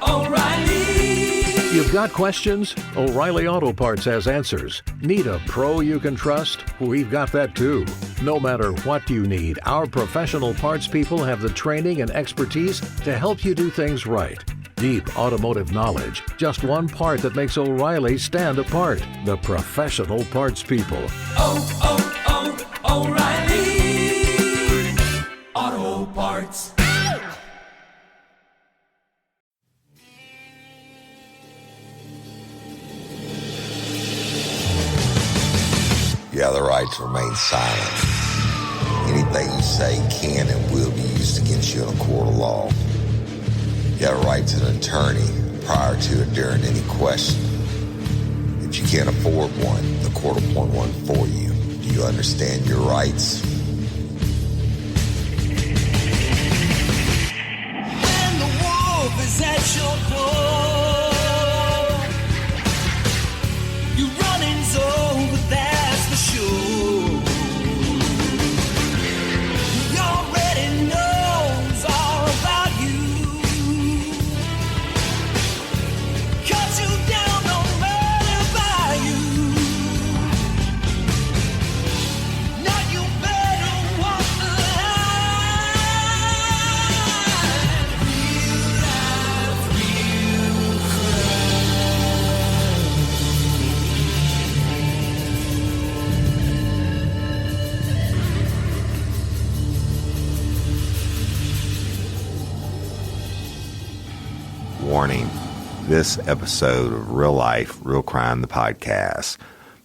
O'Reilly. You've got questions? O'Reilly Auto Parts has answers. Need a pro you can trust? We've got that too. No matter what you need, our professional parts people have the training and expertise to help you do things right. Deep automotive knowledge, just one part that makes O'Reilly stand apart. The professional parts people. O'Reilly Auto Parts. You have the right to remain silent. Anything you say can and will be used against you in a court of law. You have a right to an attorney prior to or during any question. If you can't afford one, the court will appoint one for you. Do you understand your rights? When the wolf is at your door, you running's over, that's for sure. He already knows all about you. Cut you down, no matter by you. Now you better walk the line. Real life, real Warning, this episode of Real Life, Real Crime, the podcast,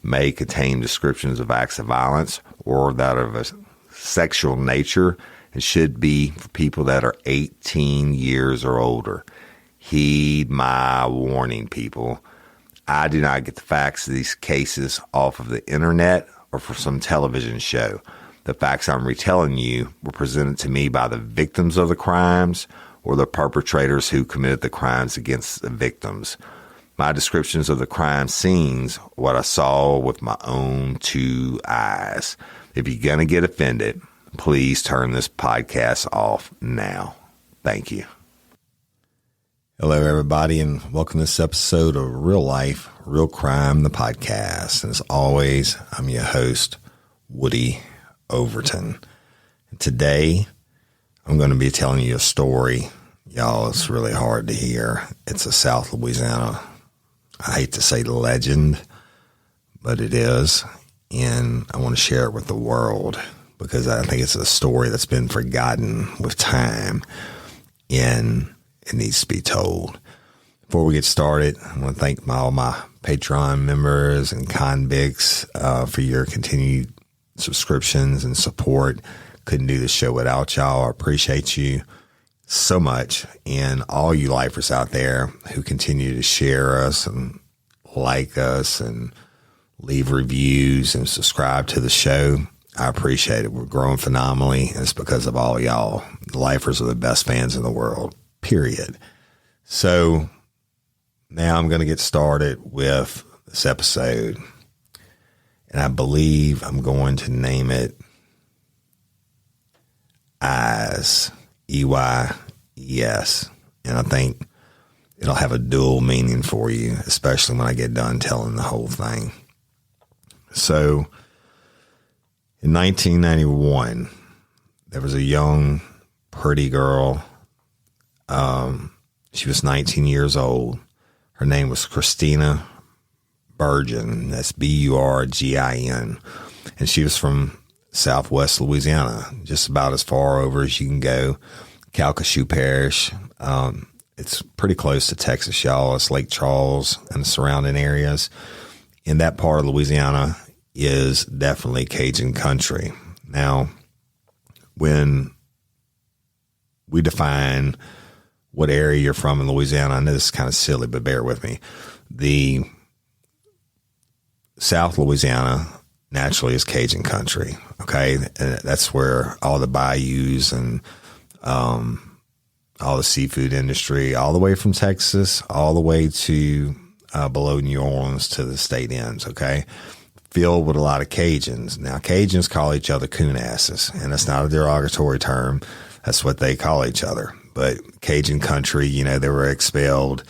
may contain descriptions of acts of violence or that of a sexual nature and should be for people that are 18 years or older. Heed my warning, people. I do not get the facts of these cases off of the internet or from some television show. The facts I'm retelling you were presented to me by the victims of the crimes or the perpetrators who committed the crimes against the victims. My descriptions of the crime scenes, what I saw with my own two eyes. If you're going to get offended, please turn this podcast off now. Thank you. Hello, everybody, and welcome to this episode of Real Life, Real Crime, the podcast. And as always, I'm your host, Woody Overton. And today, I'm going to be telling you a story. Y'all, it's really hard to hear. It's a South Louisiana, I hate to say legend, but it is. And I want to share it with the world because I think it's a story that's been forgotten with time and it needs to be told. Before we get started, I want to thank all my Patreon members and convicts for your continued subscriptions and support. Couldn't do the show without y'all. I appreciate you so much. And all you lifers out there who continue to share us and like us and leave reviews and subscribe to the show. I appreciate it. We're growing phenomenally. And it's because of all y'all. The lifers are the best fans in the world, period. So now I'm going to get started with this episode. And I believe I'm going to name it Eyes, E-Y-E-S. And I think it'll have a dual meaning for you, especially when I get done telling the whole thing. So in 1991, there was a young, pretty girl. She was 19 years old. Her name was Christina Burgin. That's B-U-R-G-I-N. And she was from Southwest Louisiana, just about as far over as you can go. Calcasieu Parish. It's pretty close to Texas, y'all. It's Lake Charles and the surrounding areas. In that part of Louisiana is definitely Cajun country. Now, when we define what area you're from in Louisiana, I know this is kind of silly, but bear with me. The South Louisiana naturally is Cajun country. Okay. And that's where all the bayous and, all the seafood industry, all the way from Texas, all the way to below New Orleans to the state ends, okay? Filled with a lot of Cajuns. Now, Cajuns call each other coon asses, and that's not a derogatory term. That's what they call each other. but Cajun country, they were expelled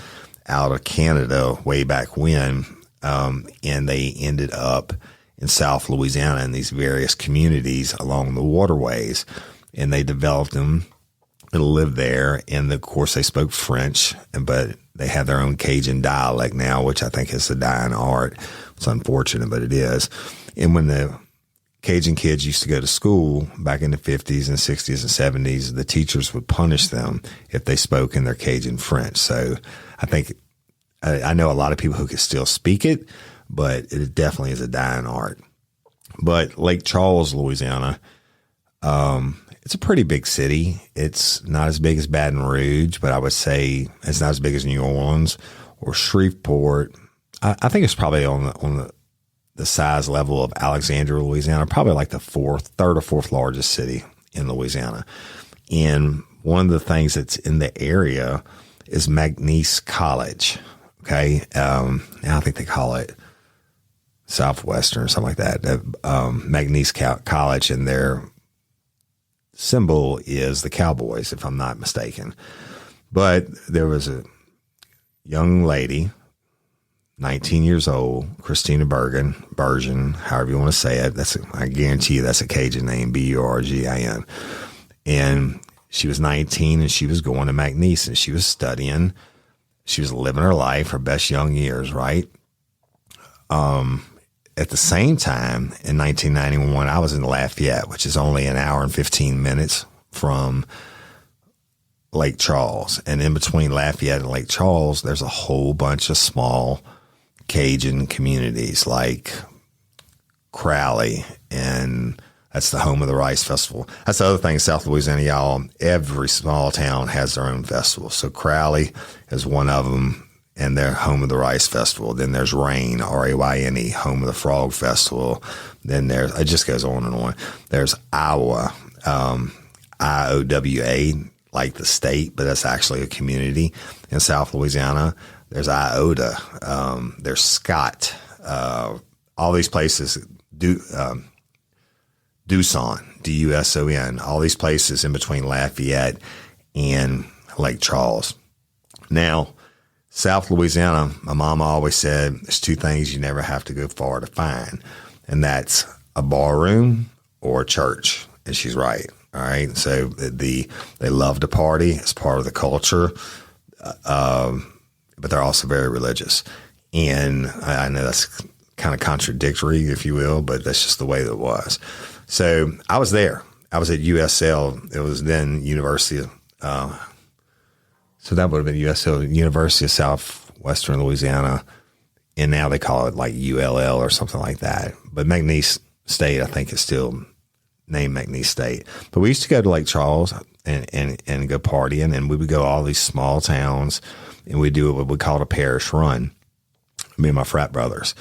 out of Canada way back when, and they ended up in South Louisiana in these various communities along the waterways, and they developed them and lived there. And of course, they spoke French, but they have their own Cajun dialect now, which I think is a dying art. It's unfortunate, but it is. And when the Cajun kids used to go to school back in the 50s and 60s and 70s, the teachers would punish them if they spoke in their Cajun French. So I think I know a lot of people who can still speak it, but it definitely is a dying art. But Lake Charles, Louisiana, it's a pretty big city. It's not as big as Baton Rouge, but I would say it's not as big as New Orleans or Shreveport. I think it's probably on the size level of Alexandria, Louisiana, probably like the third or fourth largest city in Louisiana. And one of the things that's in the area is McNeese College. Okay. Now I think they call it Southwestern or something like that. McNeese College, and their symbol is the Cowboys, if I'm not mistaken. But there was a young lady, 19 years old, Christina Bergen, however you want to say it. I guarantee you that's a Cajun name, Burgin. And she was 19 and she was going to McNeese and she was studying. She was living her life, her best young years, right? At the same time, in 1991, I was in Lafayette, which is only an hour and 15 minutes from Lake Charles. And in between Lafayette and Lake Charles, there's a whole bunch of small Cajun communities like Crowley, and that's the home of the Rice Festival. That's the other thing in South Louisiana, y'all. Every small town has their own festival. So Crowley is one of them, and they're home of the Rice Festival. Then there's Rayne, Rayne, home of the Frog Festival. Then it just goes on and on. There's Iowa, IOWA, like the state, but that's actually a community in South Louisiana. There's Iota, there's Scott, all these places, Duson, Duson, all these places in between Lafayette and Lake Charles. Now, South Louisiana, my mama always said, there's two things you never have to go far to find, and that's a bar room or a church. And she's right. All right. So they love to party. It's part of the culture. But they're also very religious. And I know that's kind of contradictory, if you will, but that's just the way that it was. So I was there. I was at USL. It was then University of, so that would have been USL, University of Southwestern Louisiana. And now they call it like ULL or something like that. But McNeese State, I think, is still named McNeese State. But we used to go to Lake Charles and go partying, and we would go to all these small towns, and we'd do what we called a parish run, me and my frat brothers.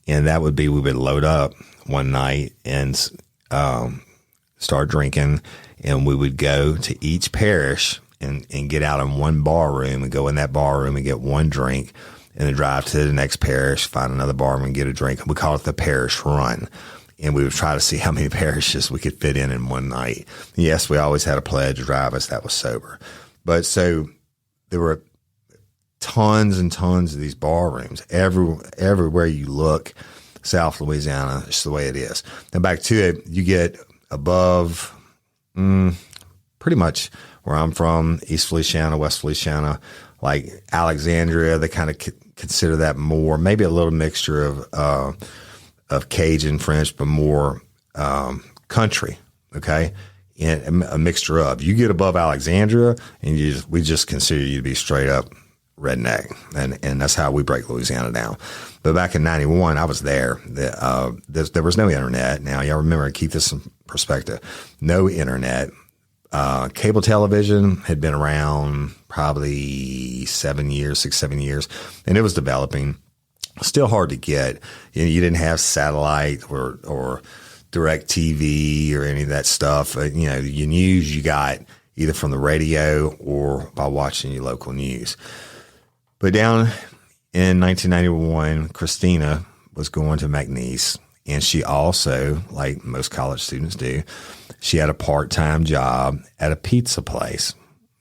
And that would be, we would load up one night and start drinking, and we would go to each parish and get out in one bar room and go in that bar room and get one drink, and then drive to the next parish, find another bar room and get a drink. We call it the parish run. And we would try to see how many parishes we could fit in one night. Yes, we always had a pledge drive us that was sober. But so there were tons and tons of these bar rooms. Everywhere you look, South Louisiana, it's the way it is. Now back to it, you get above pretty much where I'm from, East Feliciana, West Feliciana, like Alexandria, they kind of consider that more, maybe a little mixture of Cajun French, but more country, okay? And a mixture of. You get above Alexandria, and we just consider you to be straight up redneck, and that's how we break Louisiana down. But back in 91, I was there. There was no internet. Now, y'all remember, keep this in perspective. No internet. Cable television had been around probably 7 years, 6-7 years, and it was developing. Still hard to get. You didn't have satellite or direct TV or any of that stuff. The news you got either from the radio or by watching your local news. But down in 1991, Christina was going to McNeese, and she also, like most college students do, she had a part-time job at a pizza place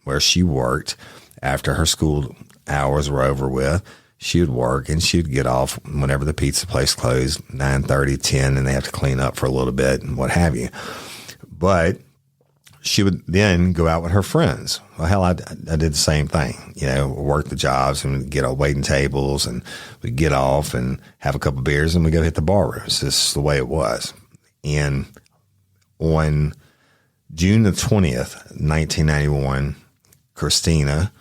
where she worked after her school hours were over with. She would work and she would get off whenever the pizza place closed, 9:30, 10, and they have to clean up for a little bit and what have you. But she would then go out with her friends. Well, hell, I did the same thing, work the jobs and get on waiting tables, and we'd get off and have a couple of beers and we'd go hit the bar rooms. This is the way it was. And on June the 20th, 1991, Christina,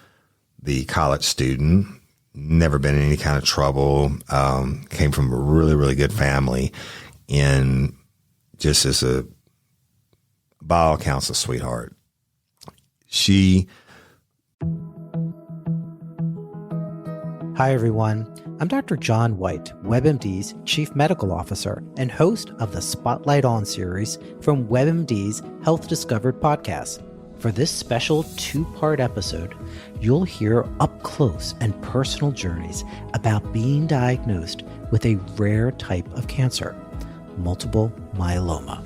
the college student, never been in any kind of trouble, came from a really, really good family, and just as by all accounts, a sweetheart. Hi, everyone. I'm Dr. John White, WebMD's Chief Medical Officer and host of the Spotlight On series from WebMD's Health Discovered podcast. For this special 2-part episode, you'll hear up-close and personal journeys about being diagnosed with a rare type of cancer, multiple myeloma.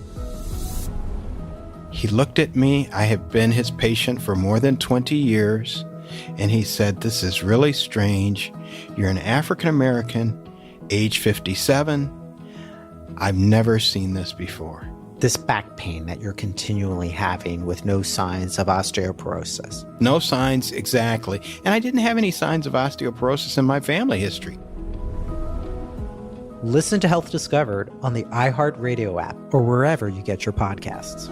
He looked at me. I have been his patient for more than 20 years, and he said, "This is really strange. You're an African-American, age 57. I've never seen this before." This back pain that you're continually having with no signs of osteoporosis. No signs, exactly. And I didn't have any signs of osteoporosis in my family history. Listen to Health Discovered on the iHeartRadio app or wherever you get your podcasts.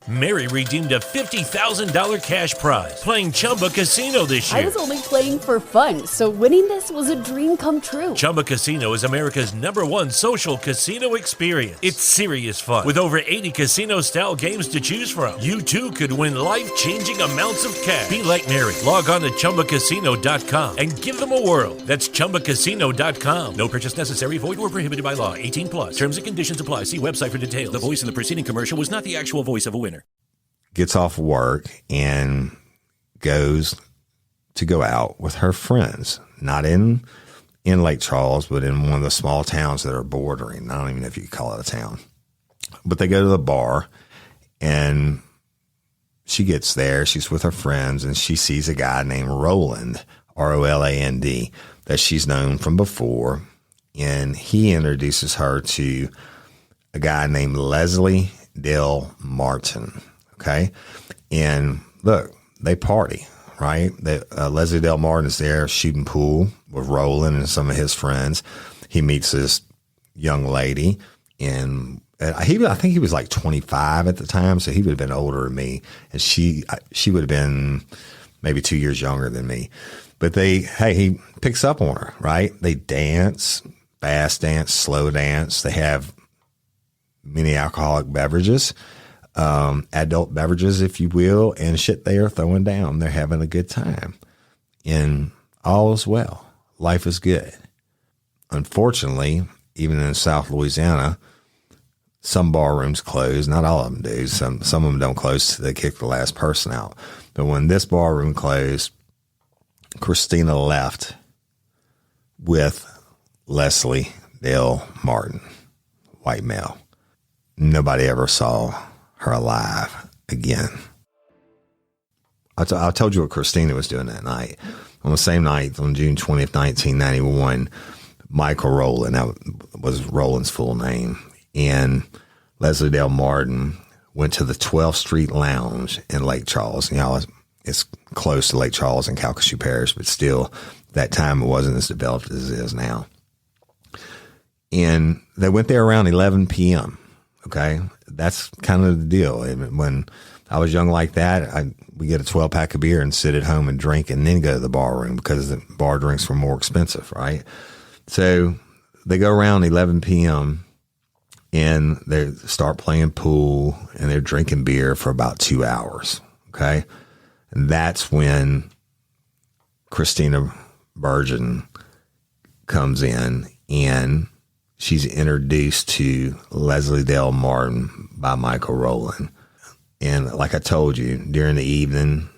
Mary redeemed a $50,000 cash prize playing Chumba Casino this year. I was only playing for fun, so winning this was a dream come true. Chumba Casino is America's #1 social casino experience. It's serious fun. With over 80 casino-style games to choose from, you too could win life-changing amounts of cash. Be like Mary. Log on to ChumbaCasino.com and give them a whirl. That's ChumbaCasino.com. No purchase necessary. Void or prohibited by law. 18 plus. Terms and conditions apply. See website for details. The voice in the preceding commercial was not the actual voice of a winner. Gets off work and goes to go out with her friends, not in Lake Charles, but in one of the small towns that are bordering. I don't even know if you could call it a town. But they go to the bar, and she gets there. She's with her friends, and she sees a guy named Roland, Roland, that she's known from before. And he introduces her to a guy named Leslie Dale Martin. Okay. And look, they party, right? Leslie Dale Martin is there shooting pool with Roland and some of his friends. He meets this young lady, and I think he was like 25 at the time. So he would have been older than me. And she would have been maybe 2 years younger than me. But he picks up on her, right? They dance, fast dance, slow dance. They have many alcoholic beverages. Adult beverages, if you will, and shit they are throwing down. They're having a good time, and all is well. Life is good. Unfortunately, even in South Louisiana, some bar rooms close. Not all of them do. Some of them don't close till they kick the last person out. But when this bar room closed, Christina left with Leslie Dale Martin, white male. Nobody ever saw her alive again. I told you what Christina was doing that night. On the same night, on June 20th, 1991, Michael Rowland, that was Rowland's full name, and Leslie Dale Martin went to the 12th Street Lounge in Lake Charles. It's close to Lake Charles and Calcasieu Parish, but still, that time it wasn't as developed as it is now. And they went there around 11 p.m., okay? That's kind of the deal. When I was young like that, we get a 12-pack of beer and sit at home and drink and then go to the bar room because the bar drinks were more expensive, right? So they go around 11 p.m. and they start playing pool and they're drinking beer for about 2 hours, okay? And that's when Christina Burgeon comes in, and she's introduced to Leslie Dale Martin by Michael Rowland. And like I told you, during the evening,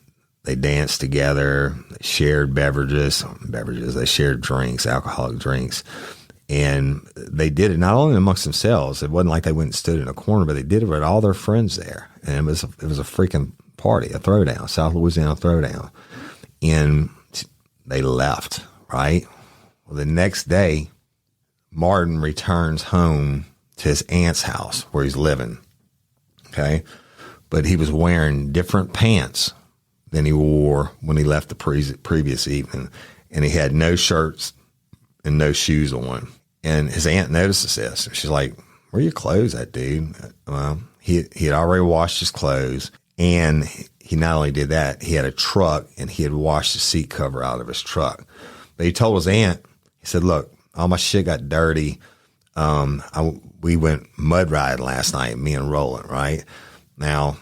they danced together, they shared beverages, they shared drinks, alcoholic drinks. And they did it not only amongst themselves. It wasn't like they went and stood in a corner, but they did it with all their friends there. And it was a freaking party, a throwdown, South Louisiana throwdown. And they left, right? Well, the next day, Martin returns home to his aunt's house where he's living. Okay. But he was wearing different pants than he wore when he left the previous evening. And he had no shirts and no shoes on. And his aunt notices this. She's like, where are your clothes at, dude? Well, he had already washed his clothes. And he not only did that, he had a truck and he had washed the seat cover out of his truck. But he told his aunt, he said, look, all my shit got dirty. We went mud riding last night, me and Roland, right? Now,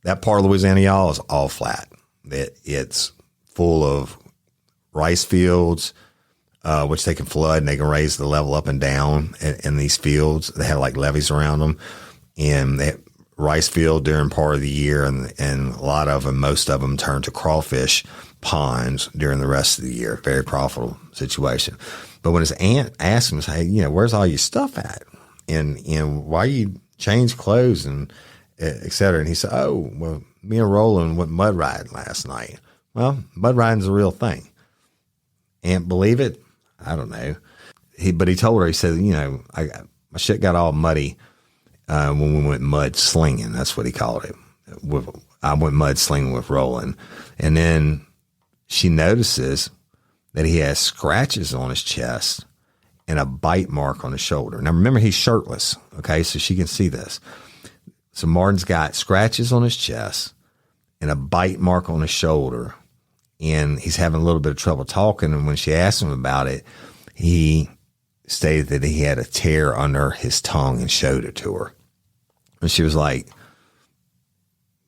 that part of Louisiana, y'all, is all flat. It's full of rice fields, which they can flood and they can raise the level up and down in these fields. They have like levees around them, and they have rice field during part of the year, and a lot of them, most of them, turn to crawfish ponds during the rest of the year. Very profitable situation. But when his aunt asked him, hey, where's all your stuff at? And why you change clothes and et cetera? And he said, oh, well, me and Roland went mud riding last night. Well, mud riding's a real thing. Aunt believe it? I don't know. But he told her, he said, my shit got all muddy when we went mud slinging. That's what he called it. I went mud slinging with Roland. And then she notices that he has scratches on his chest and a bite mark on his shoulder. Now, remember, he's shirtless, okay? So she can see this. So Martin's got scratches on his chest and a bite mark on his shoulder, and he's having a little bit of trouble talking. And when she asked him about it, he stated that he had a tear under his tongue and showed it to her. And she was like,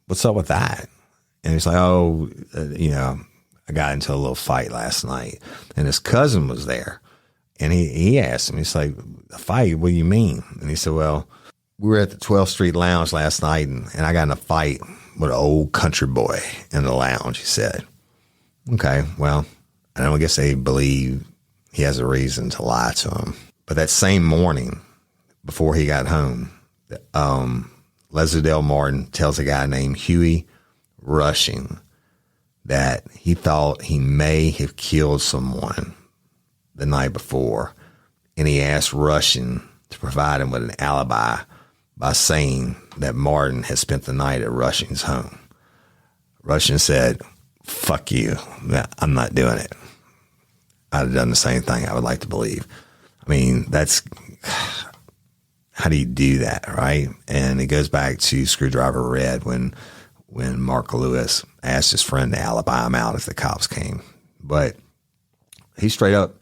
what's up with that? And he's like, I got into a little fight last night. And his cousin was there. And he asked him, he's like, a fight? What do you mean? And he said, well, we were at the 12th Street Lounge last night, and I got in a fight with an old country boy in the lounge, he said. Okay, well, I don't guess they believe he has a reason to lie to him. But that same morning, before he got home, Leslie Dale Martin tells a guy named Huey Rushing that he thought he may have killed someone the night before, and he asked Rushing to provide him with an alibi by saying that Martin had spent the night at Rushing's home. Rushing said, fuck you, I'm not doing it. I'd have done the same thing, I would like to believe. I mean, that's, how do you do that, right? And it goes back to Screwdriver Red when Mark Lewis asked his friend to alibi him out if the cops came. But he straight up,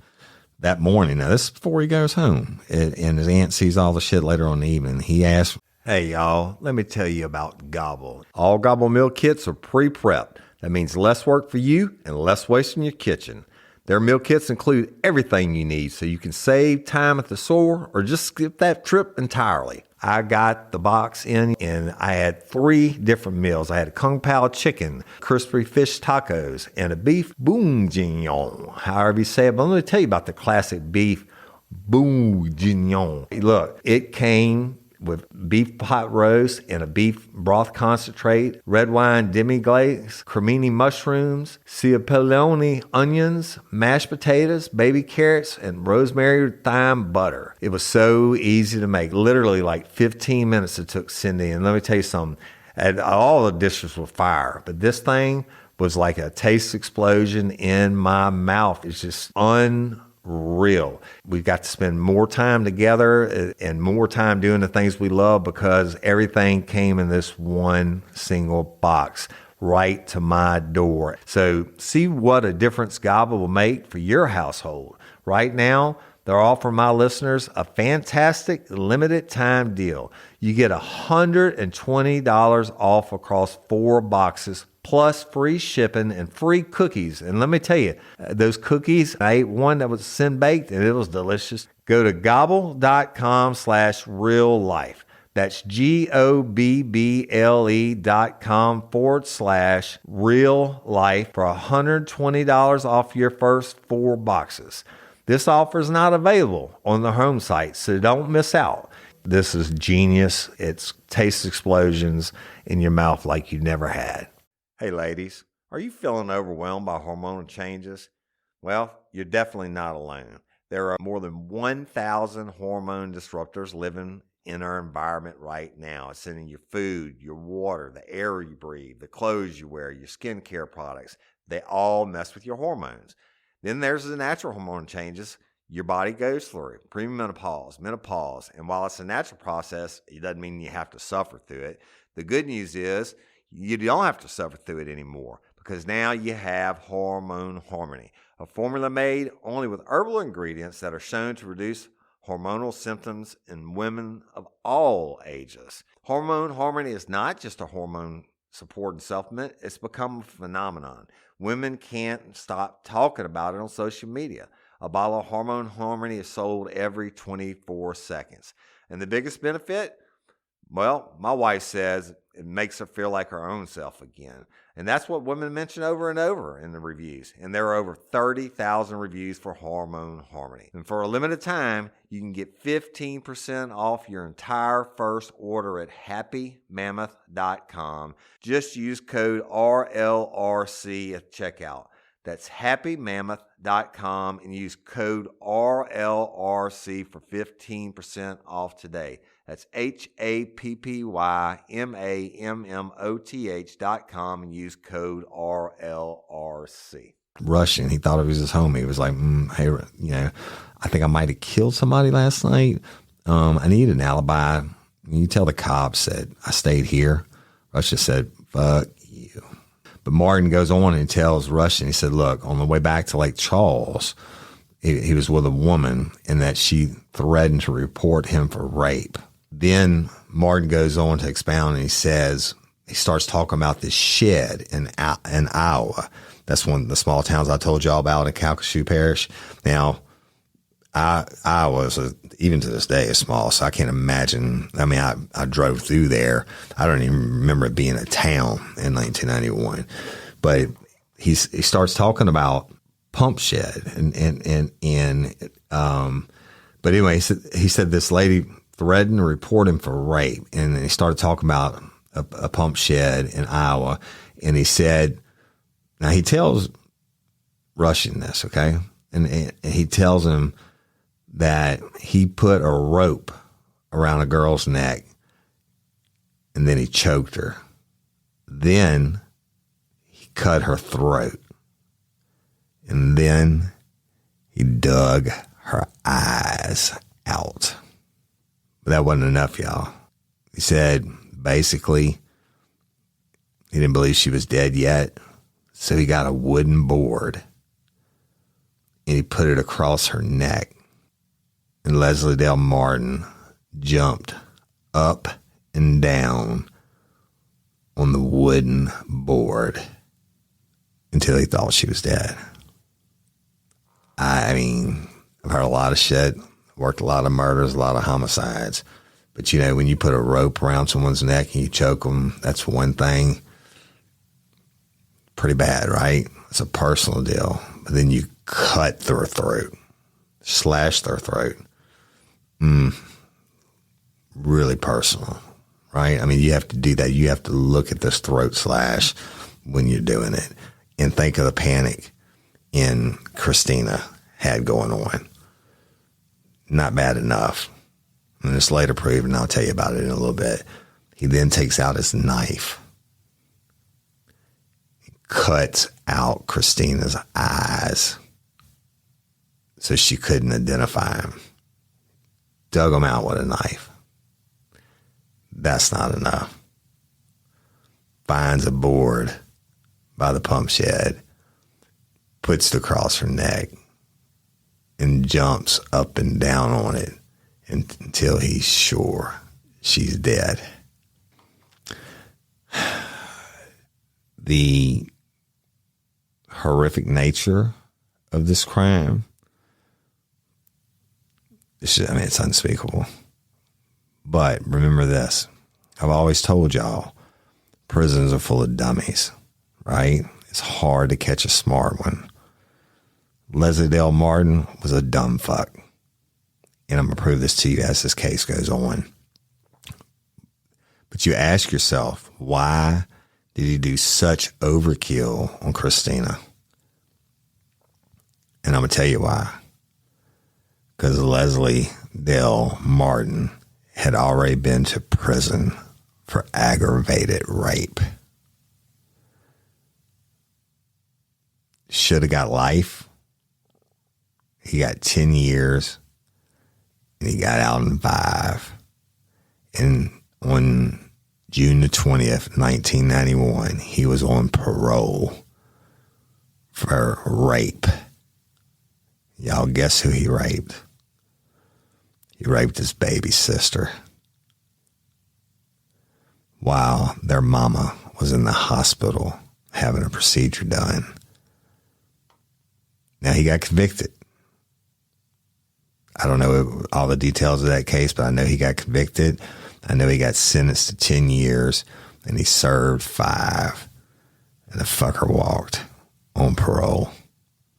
that morning, now this is before he goes home, and his aunt sees all the shit later on in the evening. He asks, hey, y'all, let me tell you about Gobble. All Gobble meal kits are pre-prepped. That means less work for you and less waste in your kitchen. Their meal kits include everything you need so you can save time at the store or just skip that trip entirely. I got the box in and I had 3 different meals. I had a Kung Pao chicken, crispy fish tacos, and a beef bourguignon, however you say it. But let me tell you about the classic beef bourguignon. Look, it came with beef pot roast and a beef broth concentrate, red wine demi-glace, cremini mushrooms, cipollone onions, mashed potatoes, baby carrots, and rosemary thyme butter. It was so easy to make. Literally like 15 minutes it took Cindy. And let me tell you something, all the dishes were fire, but this thing was like a taste explosion in my mouth. It's just unreal. We got to spend more time together and more time doing the things we love because everything came in this one single box right to my door. So see what a difference Gobble will make for your household. Right now, they're offering my listeners a fantastic limited time deal. You get $120 off across 4 boxes plus free shipping and free cookies. And let me tell you, those cookies, I ate one that was sin baked and it was delicious. Go to gobble.com/real life. That's GOBBLE.com/real life for $120 off your first 4 boxes. This offer is not available on the home site, so don't miss out. This is genius. It's taste explosions in your mouth like you never had. Hey, ladies, are you feeling overwhelmed by hormonal changes? Well, you're definitely not alone. There are more than 1,000 hormone disruptors living in our environment right now. It's in your food, your water, the air you breathe, the clothes you wear, your skincare products. They all mess with your hormones. Then there's the natural hormone changes your body goes through, premenopause, menopause. And while it's a natural process, it doesn't mean you have to suffer through it. The good news is you don't have to suffer through it anymore, because now you have Hormone Harmony, a formula made only with herbal ingredients that are shown to reduce hormonal symptoms in women of all ages. Hormone Harmony is not just a hormone support and supplement. It's become a phenomenon. Women can't stop talking about it on social media. A bottle of Hormone Harmony is sold every 24 seconds. And the biggest benefit? Well, my wife says it makes her feel like her own self again. And that's what women mention over and over in the reviews. And there are over 30,000 reviews for Hormone Harmony. And for a limited time, you can get 15% off your entire first order at happymammoth.com. Just use code RLRC at checkout. That's happymammoth.com and use code RLRC for 15% off today. That's happymammoth.com and use code RLRC. Rushing, he thought it was his homie. He was like, hey, I think I might have killed somebody last night. I need an alibi. You tell the cops that I stayed here. Rush just said, fuck you. But Martin goes on and tells Rush, and he said, look, on the way back to Lake Charles, he was with a woman and that she threatened to report him for rape. Then Martin goes on to expound, and he starts talking about this shed in Iowa. That's one of the small towns I told y'all about in Calcasieu Parish. Now, Iowa is, even to this day, is small, so I can't imagine. I mean, I drove through there. I don't even remember it being a town in 1991. But he starts talking about pump shed, but anyway, he said this lady threatened to report him for rape, and he started talking about a pump shed in Iowa, and he said, now he tells Russian this, okay, and he tells him that he put a rope around a girl's neck, and then he choked her. Then he cut her throat, and then he dug her eyes out. But that wasn't enough, y'all. He said basically he didn't believe she was dead yet, so he got a wooden board and he put it across her neck. And Leslie Dale Martin jumped up and down on the wooden board until he thought she was dead. I mean, I've heard a lot of shit, worked a lot of murders, a lot of homicides. But, when you put a rope around someone's neck and you choke them, that's one thing. Pretty bad, right? It's a personal deal. But then you cut their throat, slash their throat. Really personal, right? I mean, you have to do that. You have to look at this throat slash when you're doing it and think of the panic Christina had going on. Not bad enough. And it's later proven, I'll tell you about it in a little bit. He then takes out his knife, cuts out Christina's eyes so she couldn't identify him. Dug him out with a knife. That's not enough. Finds a board by the pump shed, puts it across her neck, and jumps up and down on it until he's sure she's dead. The horrific nature of this crime, it's unspeakable. But remember this. I've always told y'all, prisons are full of dummies, right? It's hard to catch a smart one. Leslie Dale Martin was a dumb fuck. And I'm going to prove this to you as this case goes on. But you ask yourself, why did he do such overkill on Christina? And I'm going to tell you why. Because Leslie Dale Martin had already been to prison for aggravated rape. Should have got life. He got 10 years. And he got out in 5. And on June the 20th, 1991, he was on parole for rape. Y'all guess who he raped? He raped his baby sister while their mama was in the hospital having a procedure done. Now, he got convicted. I don't know all the details of that case, but I know he got convicted. I know he got sentenced to 10 years, and he served 5. And the fucker walked on parole.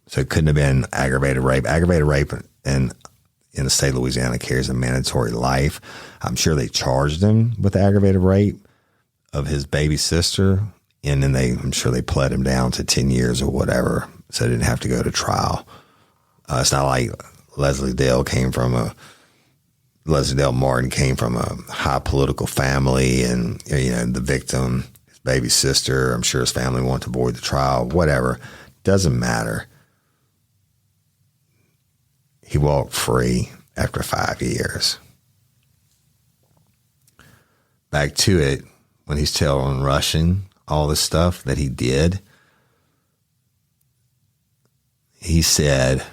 So it couldn't have been aggravated rape. Aggravated rape in the state of Louisiana carries a mandatory life. I'm sure they charged him with aggravated rape of his baby sister, and then I'm sure they pled him down to 10 years or whatever, so they didn't have to go to trial. It's not like Leslie Dale Martin came from a high political family, and the victim, his baby sister, I'm sure his family wanted to avoid the trial, whatever. Doesn't matter. He walked free after 5 years. Back to it, when he's telling Russian all the stuff that he did, he said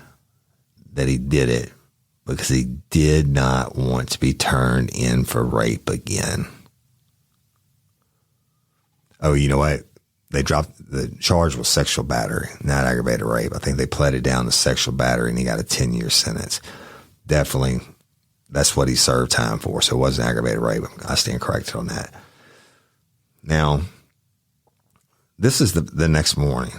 that he did it because he did not want to be turned in for rape again. Oh, you know what? They dropped the charge was sexual battery, not aggravated rape. I think they pled it down to sexual battery, and he got a 10-year sentence. Definitely, that's what he served time for. So it wasn't aggravated rape. I stand corrected on that. Now, this is the next morning,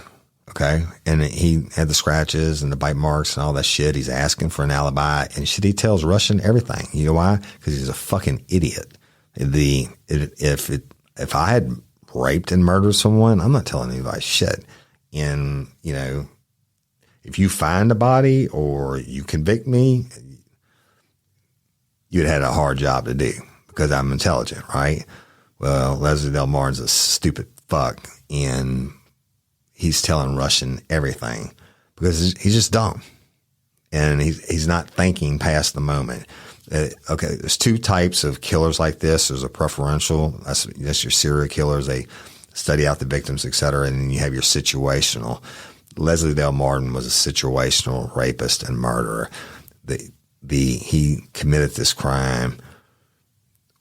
okay? And he had the scratches and the bite marks and all that shit. He's asking for an alibi, and shit, he tells Russian everything. You know why? Because he's a fucking idiot. If I had raped and murdered someone, I'm not telling anybody shit. And, if you find a body or you convict me, you'd had a hard job to do because I'm intelligent, right? Well, Leslie Dale Martin's a stupid fuck, and he's telling Russian everything because he's just dumb. And he's not thinking past the moment. Okay, there's 2 types of killers like this. There's a preferential, that's your serial killers. They study out the victims, et cetera, and then you have your situational. Leslie Dale Martin was a situational rapist and murderer. He committed this crime,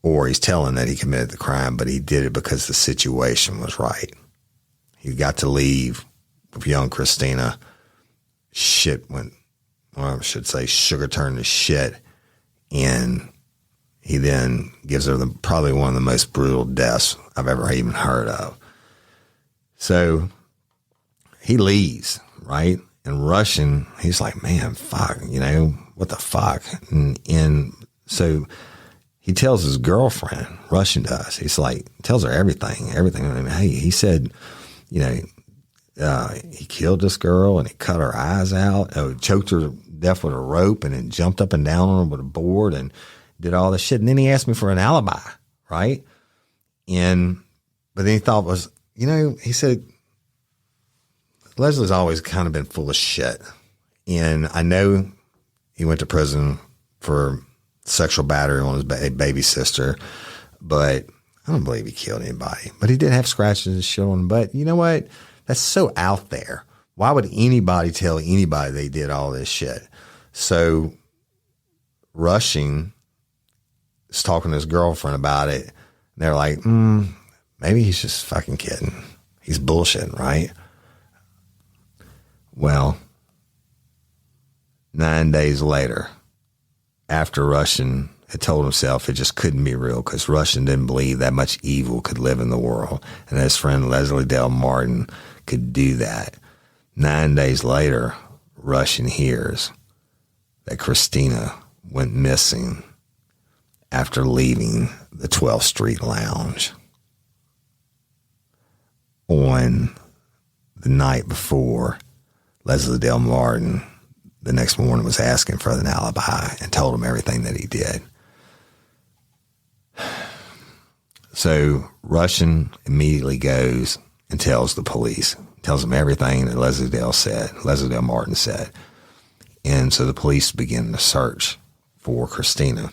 or he's telling that he committed the crime, but he did it because the situation was right. He got to leave with young Christina. Shit went, well, I should say sugar turned to shit. And he then gives her probably one of the most brutal deaths I've ever even heard of. So he leaves, right? And Russian, he's like, man, fuck, what the fuck? And so he tells his girlfriend, Russian does, he's like, tells her everything. I mean, hey, he said, he killed this girl and he cut her eyes out, choked her to death with a rope, and then jumped up and down on her with a board and did all this shit. And then he asked me for an alibi, right? But then he thought he said, Leslie's always kind of been full of shit. And I know he went to prison for sexual battery on his baby sister, but I don't believe he killed anybody. But he did have scratches and shit on him. But you know what? That's so out there. Why would anybody tell anybody they did all this shit? So Rushing is talking to his girlfriend about it. And they're like, maybe he's just fucking kidding. He's bullshitting, right? Well, 9 days later, after Russian had told himself it just couldn't be real because Russian didn't believe that much evil could live in the world, and his friend Leslie Dale Martin could do that. 9 days later, Russian hears that Christina went missing after leaving the 12th Street Lounge on the night before Leslie Dale Martin the next morning was asking for an alibi and told him everything that he did. So Russian immediately goes and tells the police, tells them everything that Leslie Dale Martin said. And so the police begin to search for Christina.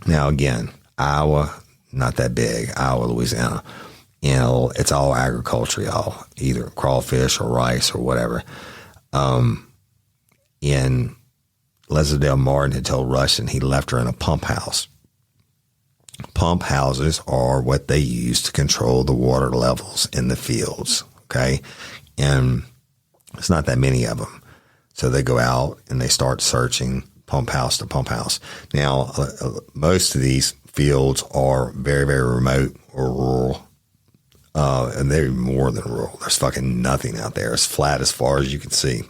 Now, again, Iowa, not that big, Iowa, Louisiana. You know, it's all agriculture, y'all, either crawfish or rice or whatever. And Leslie Dale Martin had told Russian he left her in a pump house. Pump houses are what they use to control the water levels in the fields, okay? And it's not that many of them. So they go out and they start searching pump house to pump house. Now, most of these fields are very, very remote or rural. And they're more than rural. There's fucking nothing out there. It's flat as far as you can see.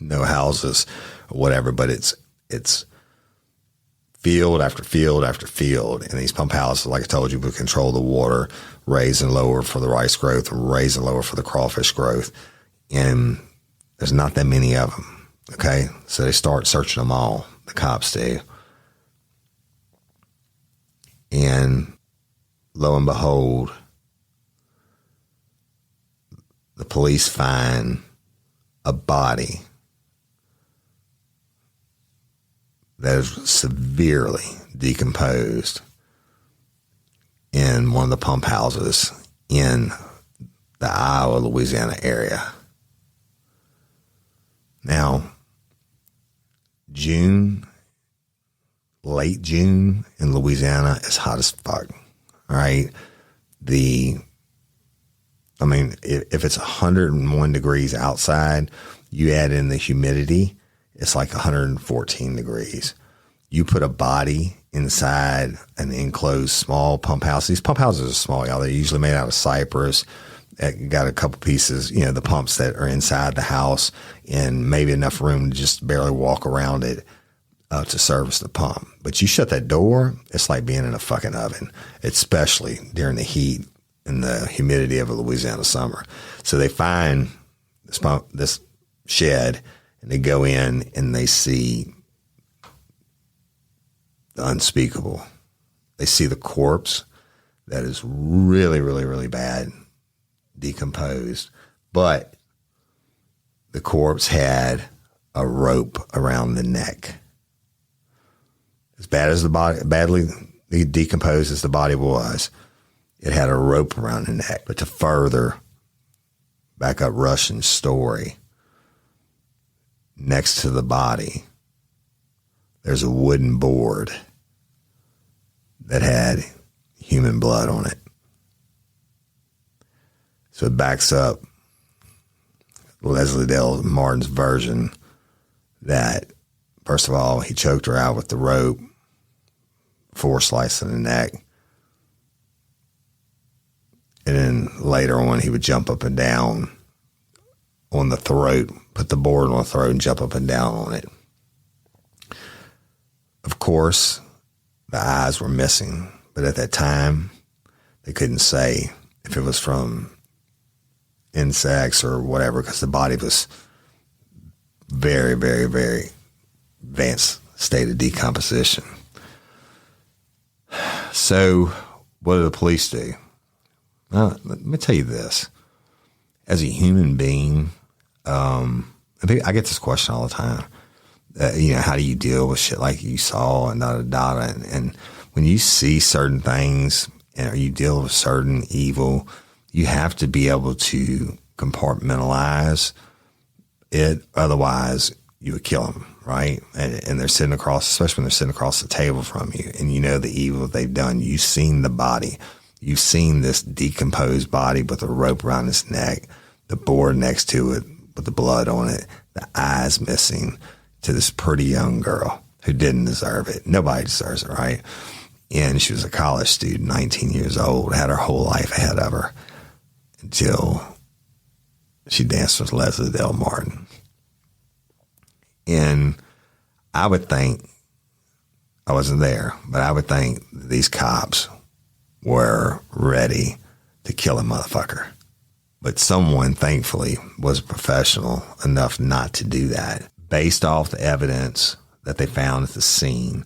No houses or whatever, but it's field after field after field. And these pump houses, like I told you, would control the water, raise and lower for the rice growth, raise and lower for the crawfish growth. And there's not that many of them. Okay. So they start searching them all. The cops do. And lo and behold, the police find a body that is severely decomposed in one of the pump houses in the Iowa, Louisiana area. Now, late June in Louisiana is hot as fuck. All right. If it's 101 degrees outside, you add in the humidity, it's like 114 degrees. You put a body inside an enclosed small pump house. These pump houses are small, y'all. They're usually made out of cypress. Got a couple pieces, the pumps that are inside the house and maybe enough room to just barely walk around it to service the pump. But you shut that door, it's like being in a fucking oven, especially during the heat and the humidity of a Louisiana summer. So they find this shed, and they go in and they see the unspeakable. They see the corpse that is really, really, really bad, decomposed. But the corpse had a rope around the neck. As bad as the body, badly decomposed as the body was, it had a rope around the neck. But to further back up Russian's story, next to the body, there's a wooden board that had human blood on it. So it backs up Leslie Dale Martin's version that, first of all, he choked her out with the rope, 4 slices in the neck. And then later on, he would jump up and down on the throat, put the board on the throat and jump up and down on it. Of course, the eyes were missing, but at that time, they couldn't say if it was from insects or whatever, because the body was very, very, very advanced state of decomposition. So what did the police do? Well, let me tell you this. As a human being, I get this question all the time. How do you deal with shit like you saw and da-da-da? And when you see certain things or you deal with certain evil, you have to be able to compartmentalize it. Otherwise, you would kill them, right? And they're sitting across, especially when they're sitting across the table from you, and you know the evil they've done. You've seen the body. You've seen this decomposed body with a rope around its neck, the board next to it with the blood on it, the eyes missing, to this pretty young girl who didn't deserve it. Nobody deserves it, right? And she was a college student, 19 years old, had her whole life ahead of her until she danced with Leslie Dale Martin. And I would think, I wasn't there, but I would think these cops were ready to kill a motherfucker. But someone, thankfully, was professional enough not to do that. Based off the evidence that they found at the scene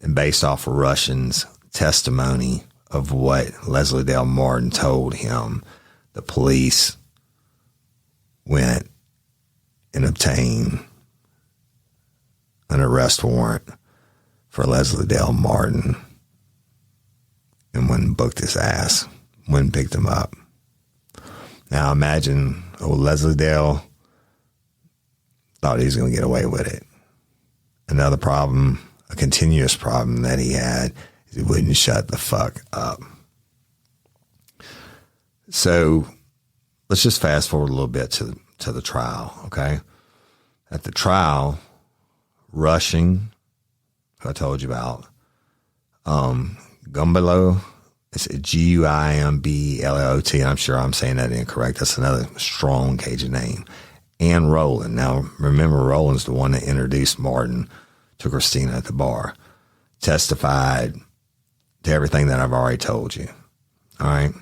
and based off of Russian's testimony of what Leslie Dale Martin told him, the police went and obtained an arrest warrant for Leslie Dale Martin and went and booked his ass, went and picked him up. Now imagine old Leslie Dale thought he was going to get away with it. Another problem, a continuous problem that he had, is he wouldn't shut the fuck up. So let's just fast forward a little bit to the trial, okay? At the trial, Rushing, who I told you about, Gumbello, it's Guimblout, and I'm sure I'm saying that incorrect. That's another strong Cajun name. And Roland. Now, remember, Roland's the one that introduced Martin to Christina at the bar. Testified to everything that I've already told you. All right?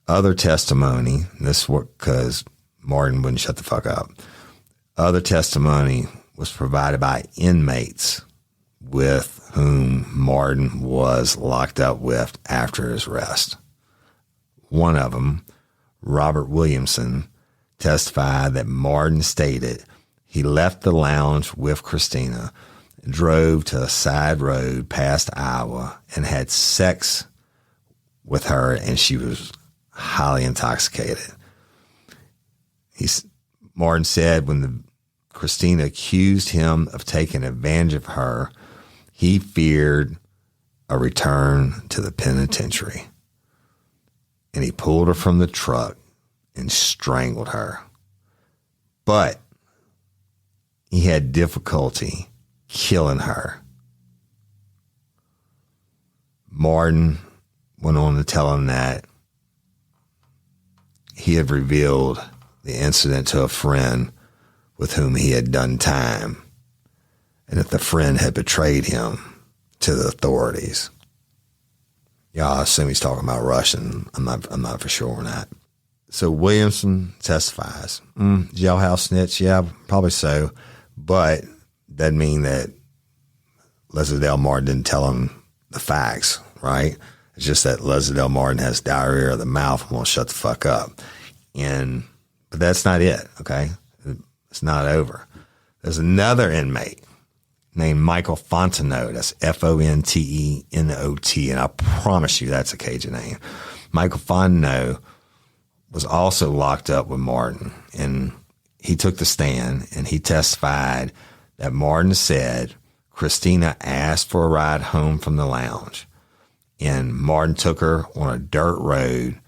Other testimony, this is because Martin wouldn't shut the fuck up. Other testimony was provided by inmates with whom Martin was locked up with after his arrest. One of them, Robert Williamson, testified that Martin stated he left the lounge with Christina, drove to a side road past Iowa, and had sex with her, and she was highly intoxicated. Martin said when Christina accused him of taking advantage of her, he feared a return to the penitentiary. And he pulled her from the truck and strangled her. But he had difficulty killing her. Martin went on to tell him that he had revealed the incident to a friend with whom he had done time, and that the friend had betrayed him to the authorities. Yeah, I assume he's talking about Russian. I'm not for sure on that. So Williamson testifies. Jailhouse snitch, yeah, probably so, but doesn't mean that Leslie Dale Martin didn't tell him the facts, right? It's just that Leslie Dale Martin has diarrhea of the mouth and won't shut the fuck up. But that's not it, okay? It's not over. There's another inmate named Michael Fontenot. That's Fontenot, and I promise you that's a Cajun name. Michael Fontenot was also locked up with Martin, and he took the stand, and he testified that Martin said Christina asked for a ride home from the lounge, and Martin took her on a dirt road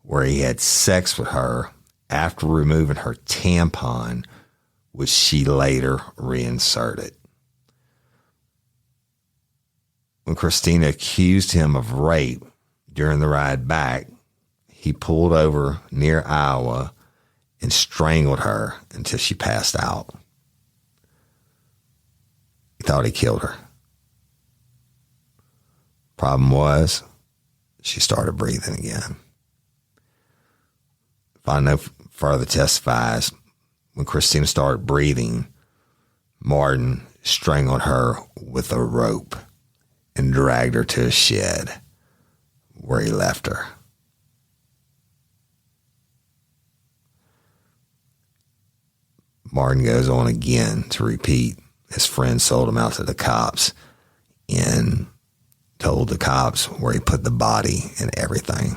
where he had sex with her after removing her tampon, which she later reinserted. When Christina accused him of rape during the ride back, he pulled over near Iowa and strangled her until she passed out. He thought he killed her. Problem was, she started breathing again. Fontenot further testifies, when Christina started breathing, Martin strangled her with a rope and dragged her to a shed where he left her. Martin goes on again to repeat his friend sold him out to the cops and told the cops where he put the body and everything.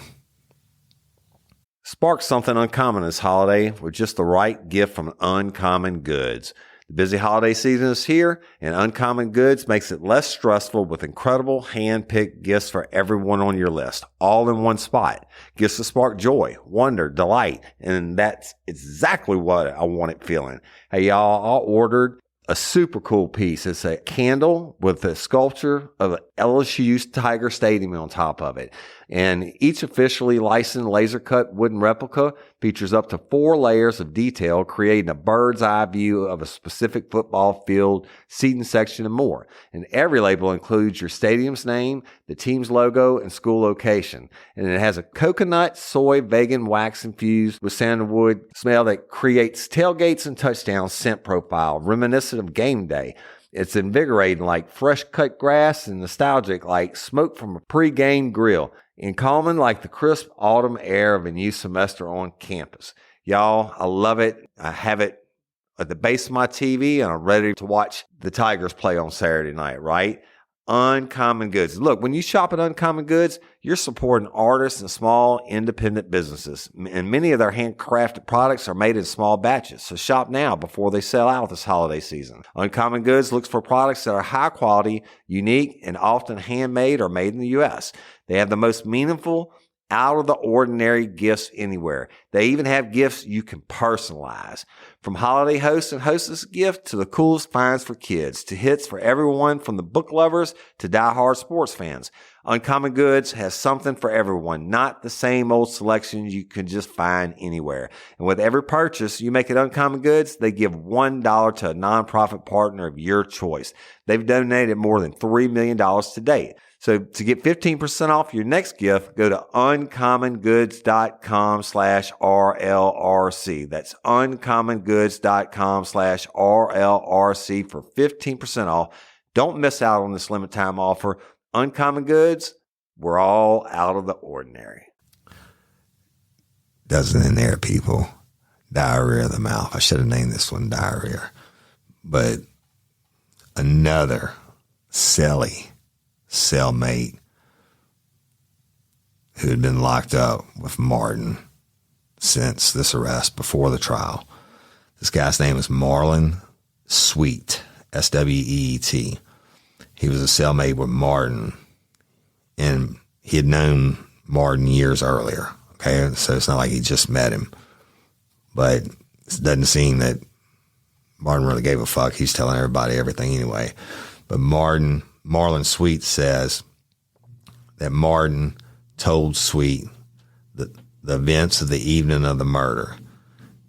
Spark something uncommon this holiday with just the right gift from Uncommon Goods. The busy holiday season is here, and Uncommon Goods makes it less stressful with incredible hand-picked gifts for everyone on your list, all in one spot. Gifts to spark joy, wonder, delight, and that's exactly what I wanted feeling. Hey, y'all, I ordered a super cool piece. It's a candle with a sculpture of LSU's Tiger Stadium on top of it. And each officially licensed laser-cut wooden replica features up to 4 layers of detail, creating a bird's eye view of a specific football field, seating section, and more. And every label includes your stadium's name, the team's logo, and school location. And it has a coconut, soy, vegan wax infused with sandalwood smell that creates tailgates and touchdown scent profile, reminiscent of game day. It's invigorating like fresh cut grass and nostalgic like smoke from a pre-game grill, and calming like the crisp autumn air of a new semester on campus. Y'all, I love it. I have it at the base of my TV, and I'm ready to watch the Tigers play on Saturday night, right? Uncommon Goods. Look, when you shop at Uncommon Goods, you're supporting artists and small independent businesses. And many of their handcrafted products are made in small batches. So shop now before they sell out this holiday season. Uncommon Goods looks for products that are high quality, unique, and often handmade or made in the U.S. They have the most meaningful, out of the ordinary gifts anywhere. They even have gifts you can personalize. From holiday hosts and hostess gift to the coolest finds for kids, to hits for everyone from the book lovers to diehard sports fans. Uncommon Goods has something for everyone, not the same old selections you can just find anywhere. And with every purchase you make at Uncommon Goods, they give $1 to a nonprofit partner of your choice. They've donated more than $3 million to date. So to get 15% off your next gift, go to uncommongoods.com/RLRC. That's uncommongoods.com/RLRC for 15% off. Don't miss out on this limited time offer. Uncommon Goods, we're all out of the ordinary. Doesn't in there, people. Diarrhea of the mouth. I should have named this one diarrhea. But another cellmate who had been locked up with Martin since this arrest before the trial. This guy's name is Marlon Sweet, Sweet. He was a cellmate with Martin, and he had known Martin years earlier. Okay, so it's not like he just met him, but it doesn't seem that Martin really gave a fuck. He's telling everybody everything anyway. But Marlon Sweet says that Martin told Sweet the events of the evening of the murder.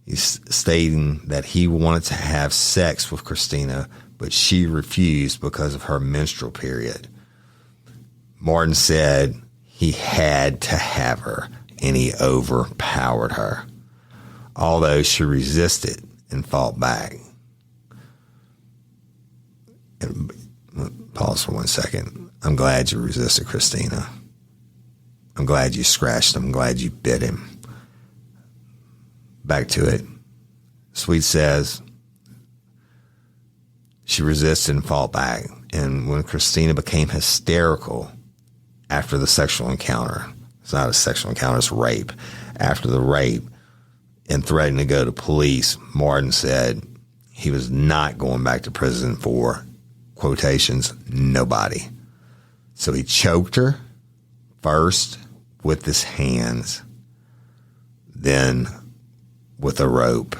He's stating that he wanted to have sex with Christina, but she refused because of her menstrual period. Martin said he had to have her, and he overpowered her, although she resisted and fought back. And pause for 1 second. I'm glad you resisted, Christina. I'm glad you scratched him. I'm glad you bit him. Back to it. Sweet says she resisted and fought back. And when Christina became hysterical after the sexual encounter, it's not a sexual encounter, it's rape. After the rape and threatened to go to police, Martin said he was not going back to prison for, quotations, nobody. So he choked her first with his hands, then with a rope.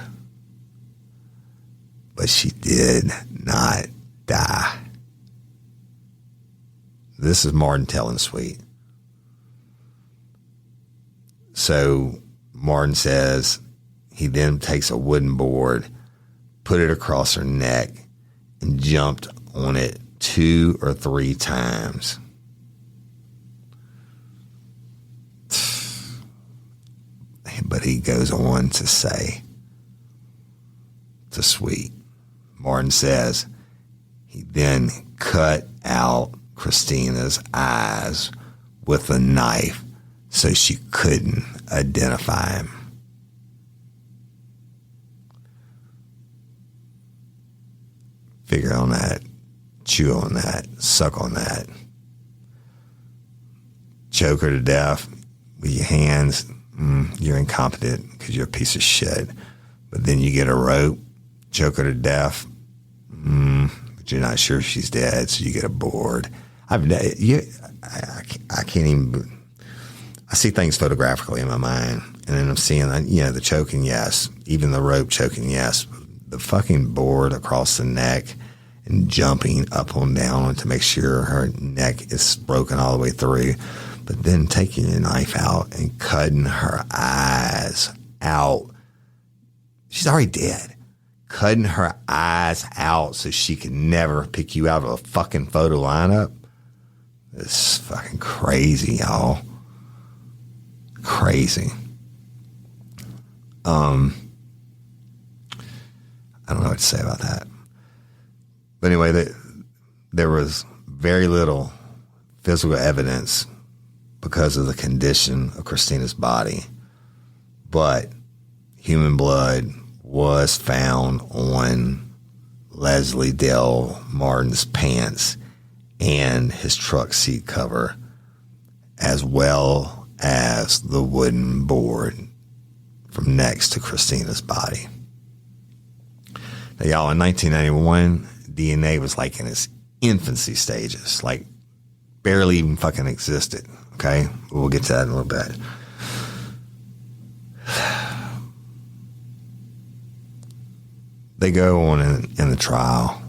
But she did not die. This is Martin telling Sweet. So Martin says he then takes a wooden board, put it across her neck, and jumped on it 2 or 3 times. But he goes on to say to Sweet, Martin says he then cut out Christina's eyes with a knife so she couldn't identify him. Figure on that, chew on that, suck on that. Choke her to death with your hands. You're incompetent because you're a piece of shit. But then you get a rope, choke her to death, but you're not sure she's dead, so you get a board. I can't even. I see things photographically in my mind, and then I'm seeing, the choking, yes, even the rope choking, yes, the fucking board across the neck and jumping up and down to make sure her neck is broken all the way through. But then taking your knife out and cutting her eyes out. She's already dead. Cutting her eyes out so she could never pick you out of a fucking photo lineup. It's fucking crazy, y'all. Crazy. I don't know what to say about that. But anyway, there was very little physical evidence because of the condition of Christina's body. But human blood was found on Leslie Dale Martin's pants and his truck seat cover, as well as the wooden board from next to Christina's body. Now, y'all, in 1991, DNA was like in its infancy stages, like barely even fucking existed. Okay? We'll get to that in a little bit. They go on in the trial,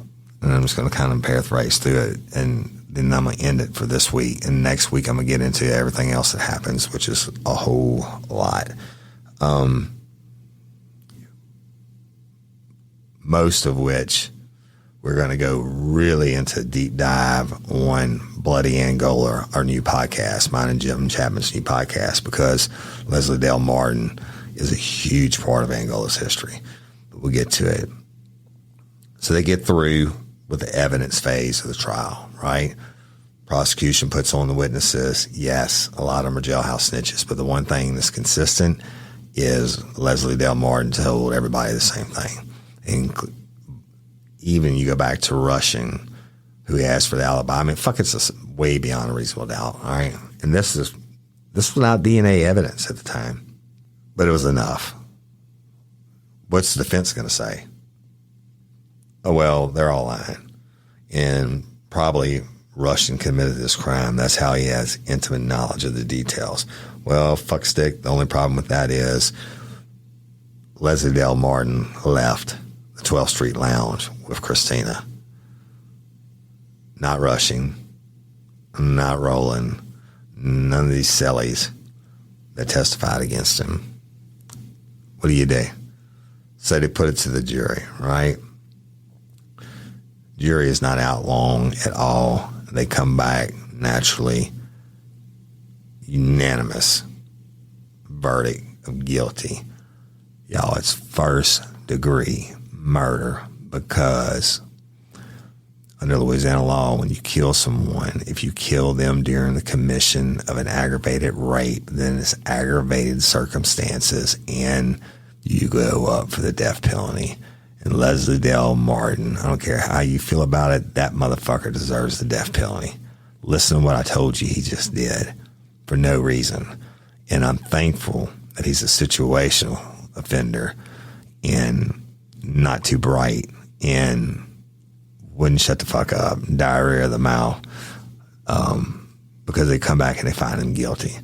and I'm just going to kind of paraphrase through it, and then I'm going to end it for this week. And next week, I'm going to get into everything else that happens, which is a whole lot. Most of which we're going to go really into a deep dive on Bloody Angola, our new podcast, mine and Jim Chapman's new podcast, because Leslie Dale Martin is a huge part of Angola's history. But we'll get to it. So they get through with the evidence phase of the trial, right? Prosecution puts on the witnesses. Yes, a lot of them are jailhouse snitches, but the one thing that's consistent is Leslie Dale Martin told everybody the same thing. And even you go back to Rushing, who asked for the alibi. I mean, fuck, it's just way beyond a reasonable doubt, all right? And this was not DNA evidence at the time, but it was enough. What's the defense going to say? Oh, well, they're all lying. And probably Rushing committed this crime. That's how he has intimate knowledge of the details. Well, fuck stick. The only problem with that is Leslie Dale Martin left the 12th Street Lounge with Christina. Not Rushing, not Roland, none of these sillies that testified against him. What do you do? So they put it to the jury, right? Jury is not out long at all. They come back naturally. Unanimous verdict of guilty. Y'all, it's first degree murder because under Louisiana law, when you kill someone, if you kill them during the commission of an aggravated rape, then it's aggravated circumstances and you go up for the death penalty. And Leslie Dale Martin, I don't care how you feel about it, that motherfucker deserves the death penalty. Listen to what I told you he just did for no reason. And I'm thankful that he's a situational offender and not too bright and wouldn't shut the fuck up, diarrhea of the mouth, because they come back and they find him guilty.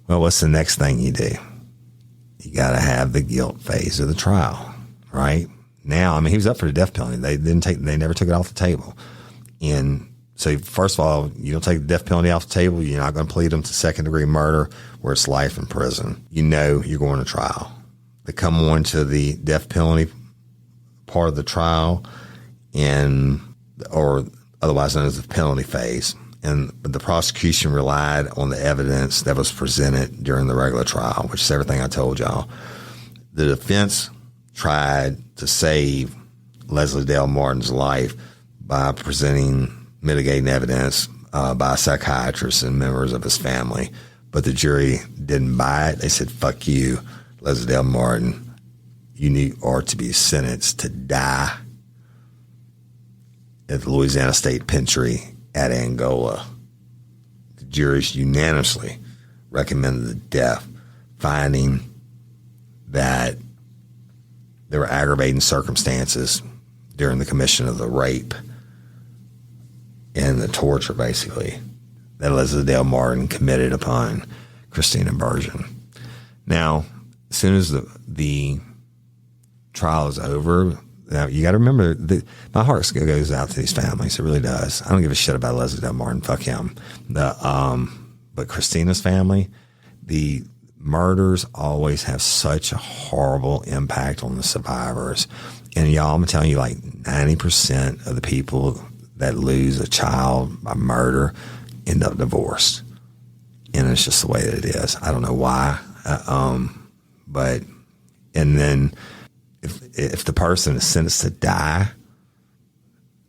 Well, what's the next thing you do? You got to have the guilt phase of the trial, right? Now, I mean, he was up for the death penalty. They never took it off the table. And so, first of all, you don't take the death penalty off the table. You're not going to plead him to second degree murder where it's life in prison. You know you're going to trial. They come on to the death penalty part of the trial, or otherwise known as the penalty phase. And the prosecution relied on the evidence that was presented during the regular trial, which is everything I told y'all. The defense tried to save Leslie Dale Martin's life by presenting mitigating evidence by psychiatrists and members of his family. But the jury didn't buy it. They said, fuck you, Leslie Dale Martin. You are to be sentenced to die at the Louisiana State Penitentiary at Angola. The juries unanimously recommended the death, finding that there were aggravating circumstances during the commission of the rape and the torture, basically, that Leslie Dale Martin committed upon Christina Bergen. Now, as soon as the trial is over, now you got to remember that my heart still goes out to these families. It really does. I don't give a shit about Leslie Dale Martin. Fuck him. But Christina's family, the murders always have such a horrible impact on the survivors. And y'all, I'm telling you, like 90% of the people that lose a child by murder end up divorced. And it's just the way that it is. I don't know why. But, and then if the person is sentenced to die,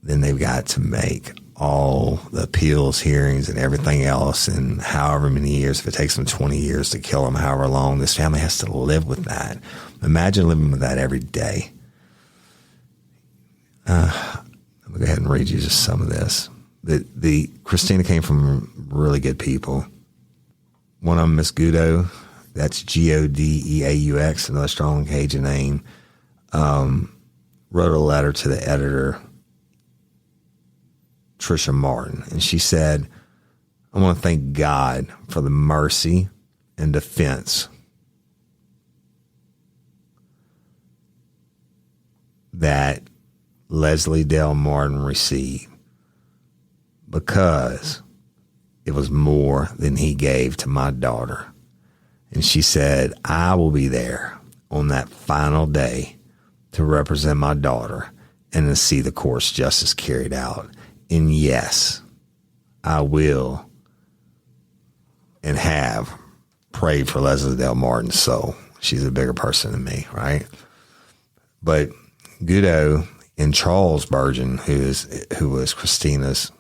then they've got to make all the appeals hearings and everything else, and however many years, if it takes them 20 years to kill them, however long, this family has to live with that. Imagine living with that every day. I'm going to go ahead and read you just some of this. The Christina came from really good people. One of them, Miss Gudo, that's Godeaux, another strong Cajun name, wrote a letter to the editor, Trisha Martin, and she said, I want to thank God for the mercy and defense that Leslie Dale Martin received, because it was more than he gave to my daughter. And she said, I will be there on that final day to represent my daughter and to see the court's justice carried out. And yes, I will and have prayed for Leslie Dale Martin's soul. She's a bigger person than me, right? But Gudo and Charles Burgeon, who was Christina's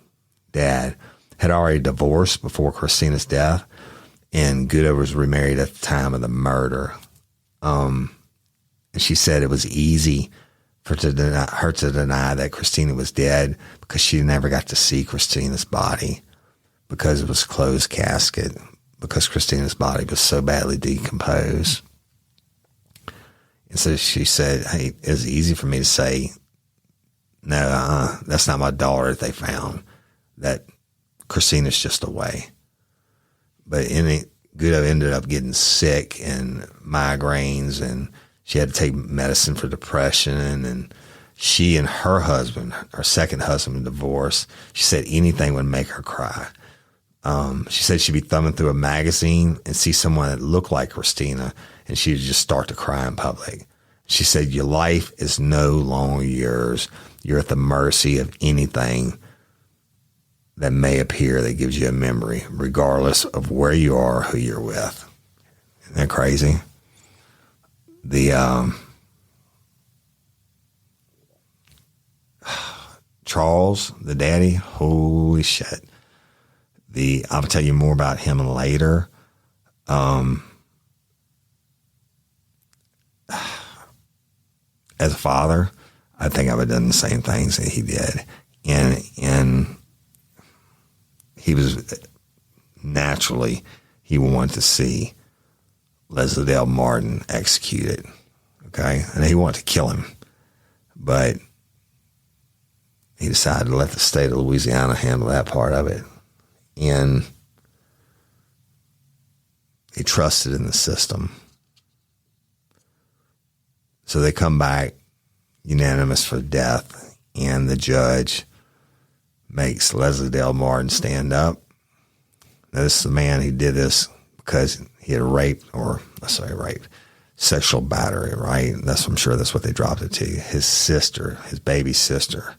dad, had already divorced before Christina's death, and Gudo was remarried at the time of the murder. And she said it was easy for her to deny that Christina was dead because she never got to see Christina's body, because it was a closed casket, because Christina's body was so badly decomposed. And so she said, hey, it was easy for me to say, no, that's not my daughter that they found, that Christina's just away. But Gudo ended up getting sick and migraines, and she had to take medicine for depression, and she and her husband, her second husband, divorced. She said anything would make her cry. She said she'd be thumbing through a magazine and see someone that looked like Christina, and she would just start to cry in public. She said, your life is no longer yours. You're at the mercy of anything that may appear that gives you a memory, regardless of where you are, who you're with. Isn't that crazy? The Charles, the daddy, holy shit. I'll tell you more about him later. As a father, I think I would have done the same things that he did. And he was naturally, he wanted to see Leslie Dale Martin executed. Okay. And he wanted to kill him, but he decided to let the state of Louisiana handle that part of it. And he trusted in the system. So they come back unanimous for death, and the judge makes Leslie Dale Martin stand up. Now, this is the man who did this because he had raped, sexual battery, right? I'm sure that's what they dropped it to. His sister, his baby sister,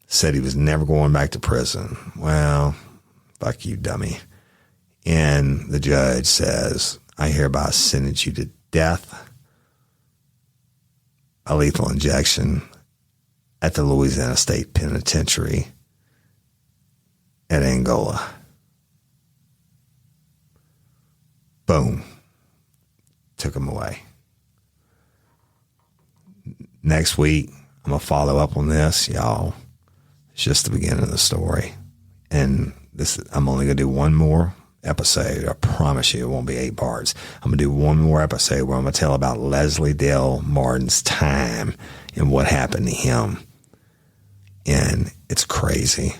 said he was never going back to prison. Well, fuck you, dummy. And the judge says, I hereby sentence you to death, a lethal injection at the Louisiana State Penitentiary at Angola. Boom. Took him away. Next week, I'm going to follow up on this, y'all. It's just the beginning of the story. And I'm only going to do one more episode. I promise you it won't be 8 parts. I'm going to do one more episode where I'm going to tell about Leslie Dale Martin's time and what happened to him. And it's crazy.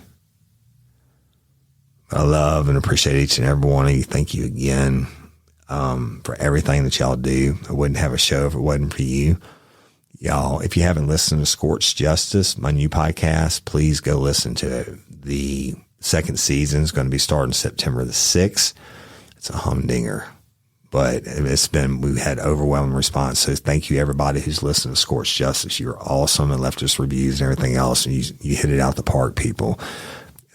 I love and appreciate each and every one of you. Thank you again for everything that y'all do. I wouldn't have a show if it wasn't for you. Y'all, if you haven't listened to Scorched Justice, my new podcast, please go listen to it. Second season is going to be starting September the 6th. It's a humdinger, but we've had overwhelming response. So thank you everybody who's listened to Scorched Justice. You're awesome and left us reviews and everything else. And you hit it out the park, people.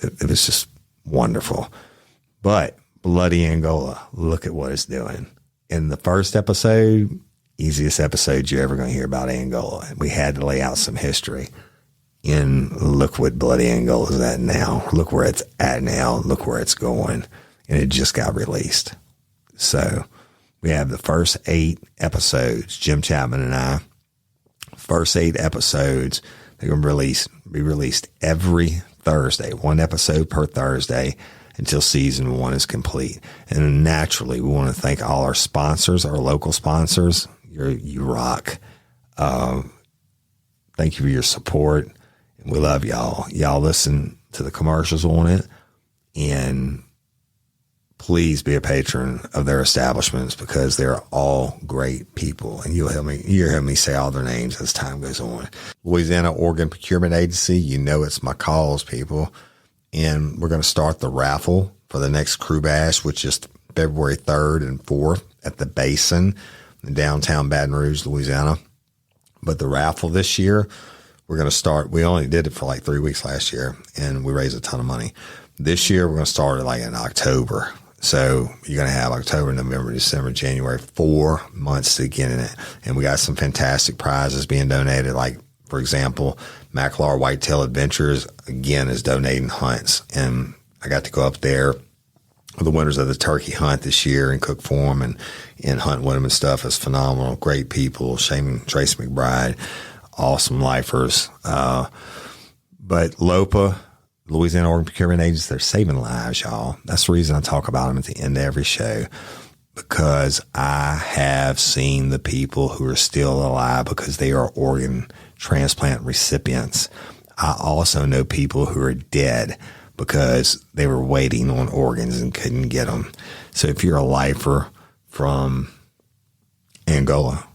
It was just wonderful. But Bloody Angola, look at what it's doing. In the first episode, easiest episode you're ever going to hear about Angola. We had to lay out some history. And look what Bloody Angola is at now. Look where it's at now. Look where it's going. And it just got released. So we have the first 8 episodes, Jim Chapman and I. First 8 episodes, they're going to be released every Thursday, 1 episode per Thursday until season 1 is complete. And naturally, we want to thank all our sponsors, our local sponsors. You rock. Thank you for your support. We love y'all. Y'all listen to the commercials on it, and please be a patron of their establishments because they're all great people. And you'll hear me say all their names as time goes on. Louisiana Organ Procurement Agency, you know it's my cause, people. And we're going to start the raffle for the next Crew Bash, which is February 3rd and 4th at the Basin in downtown Baton Rouge, Louisiana. But the raffle this year, we're going to start. We only did it for like 3 weeks last year, and we raised a ton of money. This year, we're going to start it like in October. So you're going to have October, November, December, January, 4 months to get in it. And we got some fantastic prizes being donated. Like, for example, Macklar Whitetail Adventures, again, is donating hunts. And I got to go up there with the winners of the turkey hunt this year and cook for them and hunt with them and stuff. It's phenomenal. Great people. Shane and Trace McBride. Awesome lifers. But LOPA, Louisiana Organ Procurement Agency, they're saving lives, y'all. That's the reason I talk about them at the end of every show, because I have seen the people who are still alive because they are organ transplant recipients. I also know people who are dead because they were waiting on organs and couldn't get them. So if you're a lifer from Angola,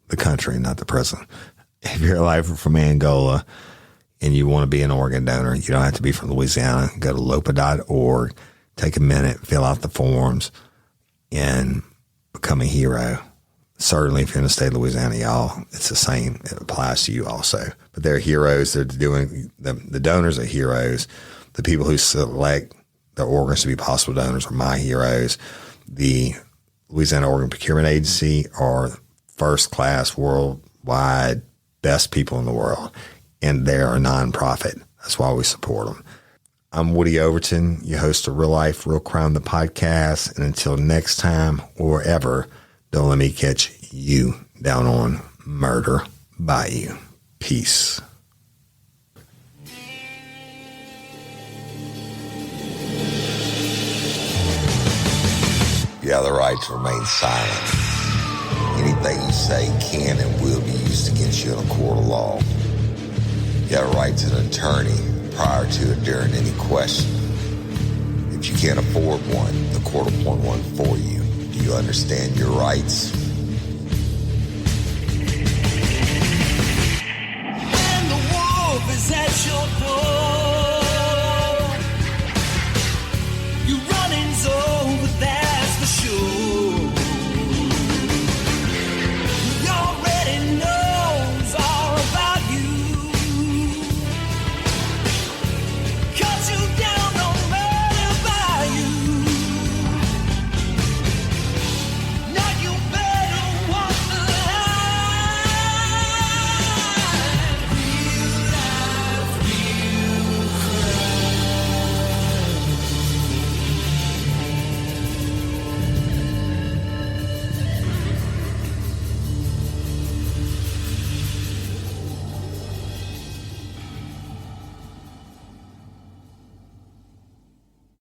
the country, not the president, if you're a lifer from Angola and you want to be an organ donor, you don't have to be from Louisiana. Go to lopa.org, take a minute, fill out the forms, and become a hero. Certainly, if you're in the state of Louisiana, y'all, it's the same. It applies to you also. But they're heroes. They're doing the donors are heroes. The people who select the organs to be possible donors are my heroes. The Louisiana Organ Procurement Agency are first-class, worldwide, best people in the world, and they're a nonprofit. That's why we support them. I'm Woody Overton, your host of Real Life, Real Crime, the podcast. And until next time or ever, don't let me catch you down on Murder Bayou. Peace. You have the right to remain silent. Anything you say can and will be used against you in a court of law. You have a right to an attorney prior to or during any question. If you can't afford one, the court will appoint one for you. Do you understand your rights?